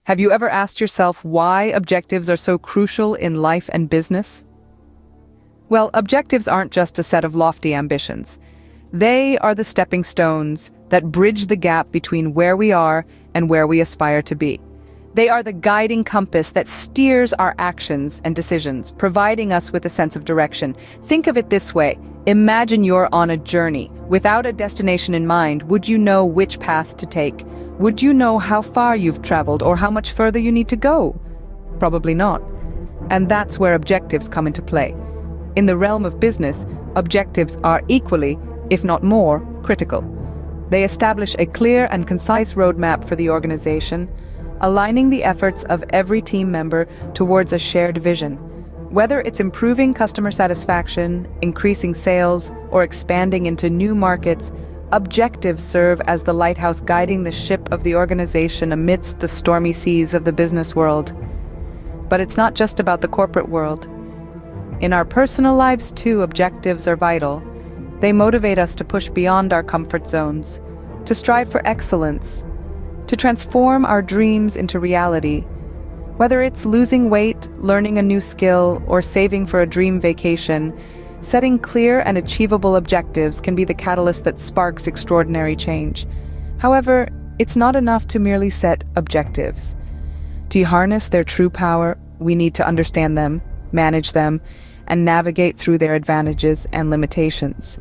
Have you ever asked yourself why objectives are so crucial in life and business? Well, objectives aren't just a set of lofty ambitions. They are the stepping stones that bridge the gap between where we are and where we aspire to be. They are the guiding compass that steers our actions and decisions, providing us with a sense of direction. Think of it this way. Imagine you're on a journey. Without a destination in mind, would you know which path to take? Would you know how far you've traveled or how much further you need to go? Probably not. And that's where objectives come into play. In the realm of business, objectives are equally, if not more, critical. They establish a clear and concise roadmap for the organization, aligning the efforts of every team member towards a shared vision. Whether it's improving customer satisfaction, increasing sales, or expanding into new markets, objectives serve as the lighthouse guiding the ship of the organization amidst the stormy seas of the business world. But it's not just about the corporate world. In our personal lives too, objectives are vital. They motivate us to push beyond our comfort zones, to strive for excellence, to transform our dreams into reality. Whether it's losing weight, learning a new skill, or saving for a dream vacation, setting clear and achievable objectives can be the catalyst that sparks extraordinary change. However, it's not enough to merely set objectives. To harness their true power, we need to understand them, manage them, and navigate through their advantages and limitations.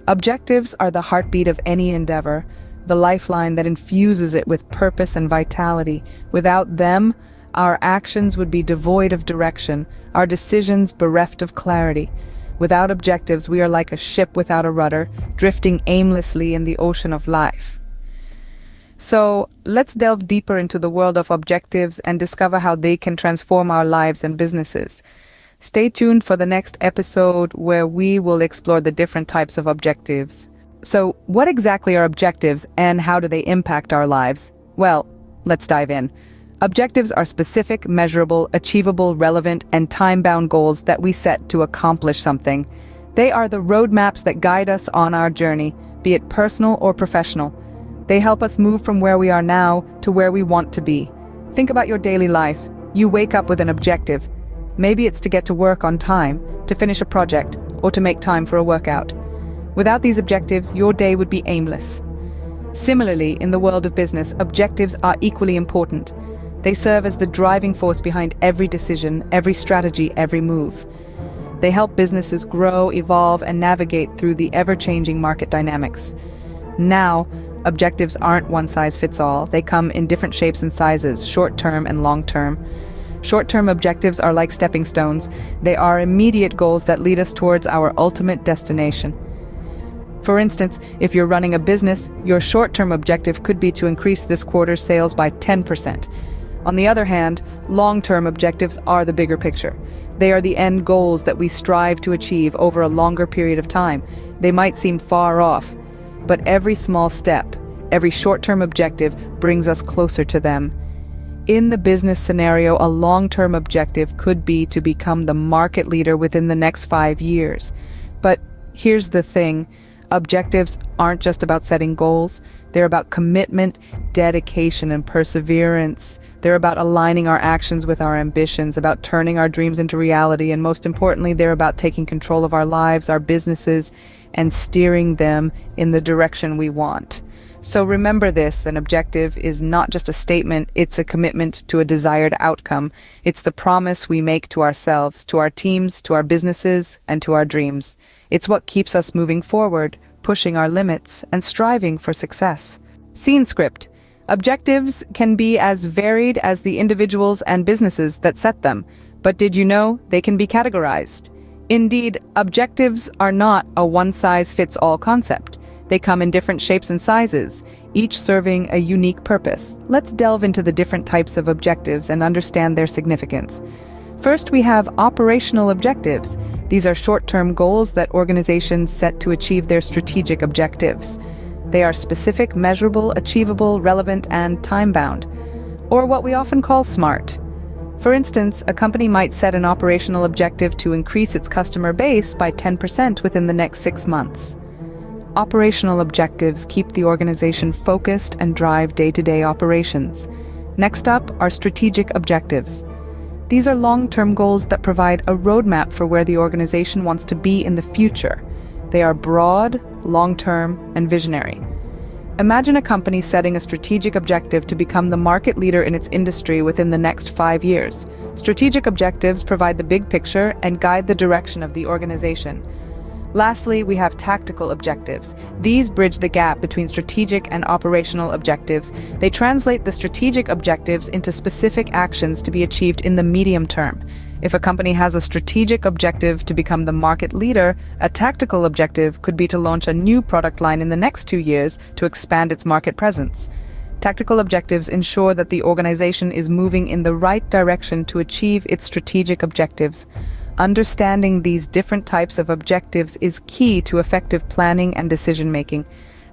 Objectives are the heartbeat of any endeavor, the lifeline that infuses it with purpose and vitality. Without them, our actions would be devoid of direction, our decisions bereft of clarity. Without objectives, we are like a ship without a rudder, drifting aimlessly in the ocean of life. So, let's delve deeper into the world of objectives and discover how they can transform our lives and businesses. Stay tuned for the next episode where we will explore the different types of objectives. So, what exactly are objectives and how do they impact our lives? Well, let's dive in. Objectives are specific, measurable, achievable, relevant, and time-bound goals that we set to accomplish something. They are the roadmaps that guide us on our journey, be it personal or professional. They help us move from where we are now to where we want to be. Think about your daily life. You wake up with an objective. Maybe it's to get to work on time, to finish a project, or to make time for a workout. Without these objectives, your day would be aimless. Similarly, in the world of business, objectives are equally important. They serve as the driving force behind every decision, every strategy, every move. They help businesses grow, evolve, and navigate through the ever-changing market dynamics. Now, objectives aren't one size fits all. They come in different shapes and sizes, short-term and long-term. Short-term objectives are like stepping stones. They are immediate goals that lead us towards our ultimate destination. For instance, if you're running a business, your short-term objective could be to increase this quarter's sales by 10%. On the other hand, long-term objectives are the bigger picture. They are the end goals that we strive to achieve over a longer period of time. They might seem far off, but every small step, every short-term objective brings us closer to them. In the business scenario, a long-term objective could be to become the market leader within the next 5 years. But here's the thing. Objectives aren't just about setting goals. They're about commitment, dedication, and perseverance. They're about aligning our actions with our ambitions, about turning our dreams into reality, and most importantly, they're about taking control of our lives, our businesses, and steering them in the direction we want. So remember this, an objective is not just a statement, it's a commitment to a desired outcome. It's the promise we make to ourselves, to our teams, to our businesses, and to our dreams. It's what keeps us moving forward, pushing our limits, and striving for success. Scene script. Objectives can be as varied as the individuals and businesses that set them, but did you know they can be categorized? Indeed, objectives are not a one-size-fits-all concept. They come in different shapes and sizes, each serving a unique purpose. Let's delve into the different types of objectives and understand their significance. First, we have operational objectives. These are short-term goals that organizations set to achieve their strategic objectives. They are specific, measurable, achievable, relevant, and time-bound, or what we often call SMART. For instance, a company might set an operational objective to increase its customer base by 10% within the next 6 months. Operational objectives keep the organization focused and drive day-to-day operations. Next up are strategic objectives. These are long-term goals that provide a roadmap for where the organization wants to be in the future. They are broad, long-term, and visionary. Imagine a company setting a strategic objective to become the market leader in its industry within the next 5 years. Strategic objectives provide the big picture and guide the direction of the organization. Lastly, we have tactical objectives. These bridge the gap between strategic and operational objectives. They translate the strategic objectives into specific actions to be achieved in the medium term. If a company has a strategic objective to become the market leader, a tactical objective could be to launch a new product line in the next 2 years to expand its market presence. Tactical objectives ensure that the organization is moving in the right direction to achieve its strategic objectives. Understanding these different types of objectives is key to effective planning and decision-making.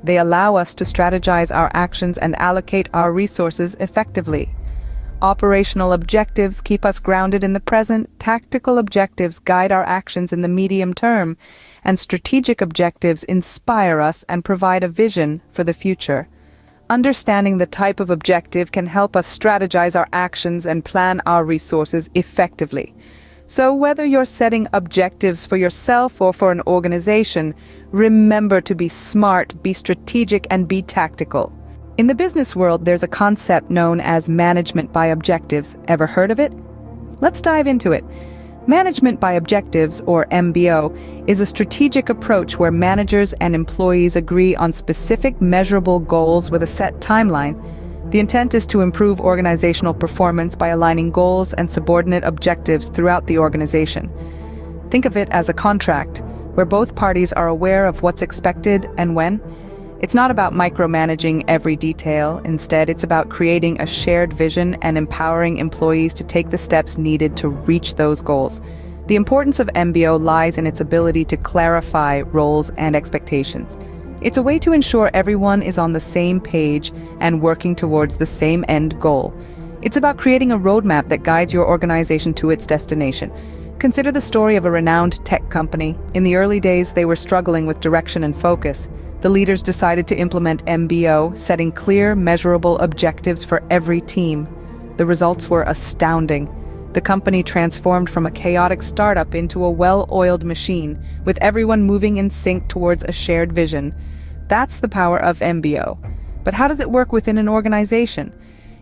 They allow us to strategize our actions and allocate our resources effectively. Operational objectives keep us grounded in the present, tactical objectives guide our actions in the medium term, and strategic objectives inspire us and provide a vision for the future. Understanding the type of objective can help us strategize our actions and plan our resources effectively. So whether you're setting objectives for yourself or for an organization, remember to be smart, be strategic, and be tactical. In the business world, there's a concept known as management by objectives. Ever heard of it? Let's dive into it. Management by objectives, or MBO, is a strategic approach where managers and employees agree on specific measurable goals with a set timeline. The intent is to improve organizational performance by aligning goals and subordinate objectives throughout the organization. Think of it as a contract, where both parties are aware of what's expected and when. It's not about micromanaging every detail. Instead, it's about creating a shared vision and empowering employees to take the steps needed to reach those goals. The importance of MBO lies in its ability to clarify roles and expectations. It's a way to ensure everyone is on the same page and working towards the same end goal. It's about creating a roadmap that guides your organization to its destination. Consider the story of a renowned tech company. In the early days, they were struggling with direction and focus. The leaders decided to implement MBO, setting clear, measurable objectives for every team. The results were astounding. The company transformed from a chaotic startup into a well-oiled machine, with everyone moving in sync towards a shared vision. That's the power of MBO. But how does it work within an organization?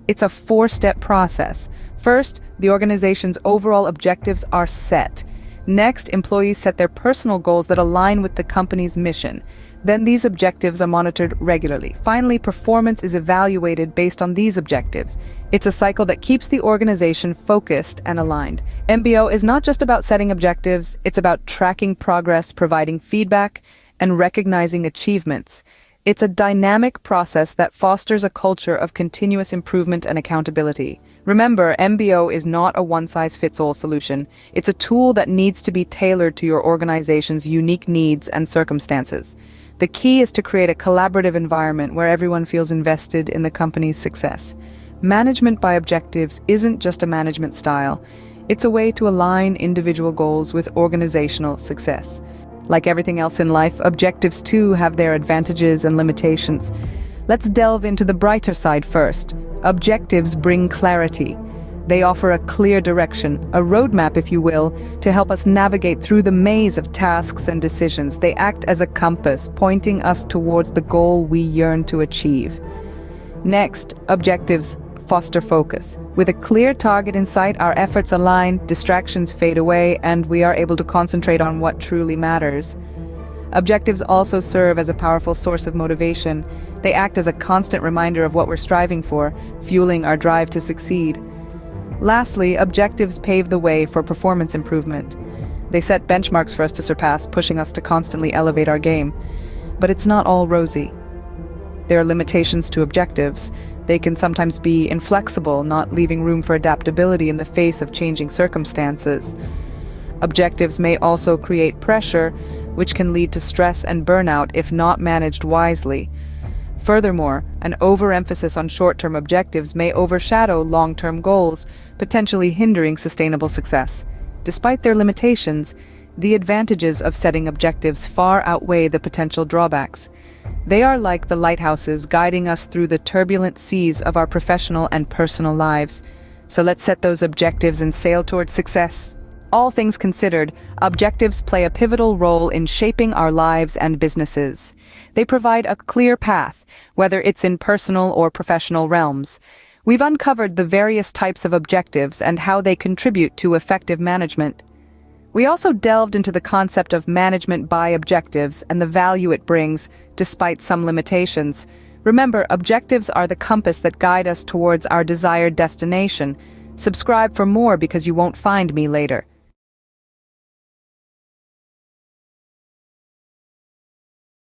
It's a 4-step process. First, the organization's overall objectives are set. Next, employees set their personal goals that align with the company's mission. Then these objectives are monitored regularly. Finally, performance is evaluated based on these objectives. It's a cycle that keeps the organization focused and aligned. MBO is not just about setting objectives, it's about tracking progress, providing feedback, and recognizing achievements. It's a dynamic process that fosters a culture of continuous improvement and accountability. Remember, MBO is not a one-size-fits-all solution. It's a tool that needs to be tailored to your organization's unique needs and circumstances. The key is to create a collaborative environment where everyone feels invested in the company's success. Management by objectives isn't just a management style. It's a way to align individual goals with organizational success. Like everything else in life, objectives too have their advantages and limitations. Let's delve into the brighter side first. Objectives bring clarity. They offer a clear direction, a roadmap, if you will, to help us navigate through the maze of tasks and decisions. They act as a compass, pointing us towards the goal we yearn to achieve. Next, objectives foster focus. With a clear target in sight, our efforts align, distractions fade away, and we are able to concentrate on what truly matters. Objectives also serve as a powerful source of motivation. They act as a constant reminder of what we're striving for, fueling our drive to succeed. Lastly, objectives pave the way for performance improvement. They set benchmarks for us to surpass, pushing us to constantly elevate our game. But it's not all rosy. There are limitations to objectives. They can sometimes be inflexible, not leaving room for adaptability in the face of changing circumstances. Objectives may also create pressure, which can lead to stress and burnout if not managed wisely. Furthermore, an overemphasis on short-term objectives may overshadow long-term goals, potentially hindering sustainable success. Despite their limitations, The advantages of setting objectives far outweigh the potential drawbacks. They are like the lighthouses guiding us through the turbulent seas of our professional and personal lives. So let's set those objectives and sail towards success. All things considered, objectives play a pivotal role in shaping our lives and businesses. They provide a clear path, whether it's in personal or professional realms. We've uncovered the various types of objectives and how they contribute to effective management. We also delved into the concept of management by objectives and the value it brings, despite some limitations. Remember, objectives are the compass that guide us towards our desired destination. Subscribe for more because you won't find me later.